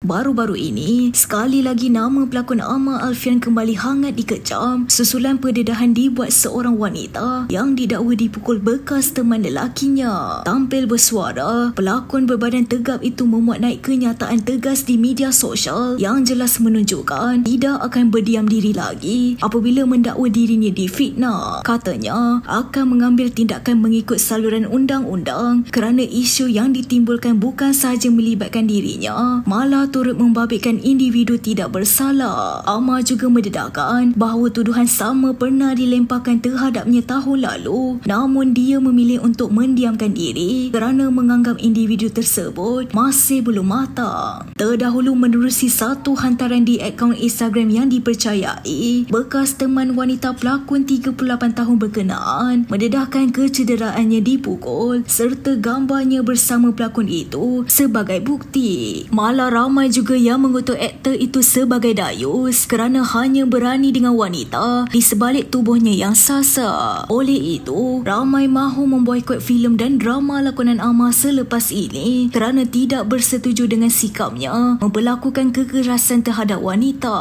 Baru-baru ini, sekali lagi nama pelakon Amar Alfian kembali hangat dikecam susulan pendedahan dibuat seorang wanita yang didakwa dipukul bekas teman lelakinya. Tampil bersuara, pelakon berbadan tegap itu memuat naik kenyataan tegas di media sosial yang jelas menunjukkan tidak akan berdiam diri lagi apabila mendakwa dirinya difitnah. Katanya akan mengambil tindakan mengikut saluran undang-undang kerana isu yang ditimbulkan bukan sahaja melibatkan dirinya, malah turut membabitkan individu tidak bersalah. Amar juga mendedahkan bahawa tuduhan sama pernah dilemparkan terhadapnya tahun lalu, namun dia memilih untuk mendiamkan diri kerana menganggap individu tersebut masih belum matang. Terdahulu menerusi satu hantaran di akaun Instagram yang dipercayai, bekas teman wanita pelakon 38 tahun berkenaan mendedahkan kecederaannya dipukul serta gambarnya bersama pelakon itu sebagai bukti. Malah ramai juga yang mengutuk aktor itu sebagai dayus kerana hanya berani dengan wanita di sebalik tubuhnya yang sasa. Oleh itu, ramai mahu memboikot filem dan drama lakonan Amar selepas ini kerana tidak bersetuju dengan sikapnya memperlakukan kekerasan terhadap wanita.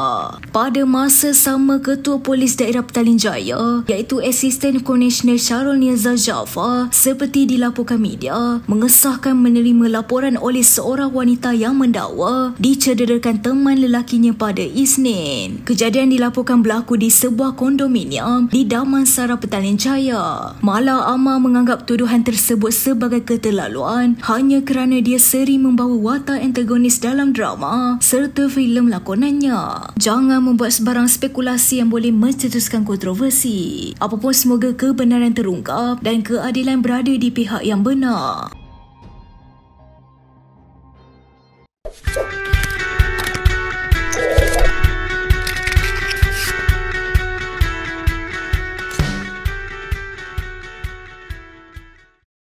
Pada masa sama, Ketua Polis Daerah Petaling Jaya iaitu Asisten Komisioner Syarul Nizar Jaafar seperti dilaporkan media mengesahkan menerima laporan oleh seorang wanita yang mendakwa dicederakan teman lelakinya pada Isnin. Kejadian dilaporkan berlaku di sebuah kondominium di Damansara Petaling Jaya. Malah Amar menganggap tuduhan tersebut sebagai keterlaluan hanya kerana dia sering membawa watak antagonis dalam drama serta filem lakonannya. Jangan membuat sebarang spekulasi yang boleh mencetuskan kontroversi. Apapun, semoga kebenaran terungkap dan keadilan berada di pihak yang benar.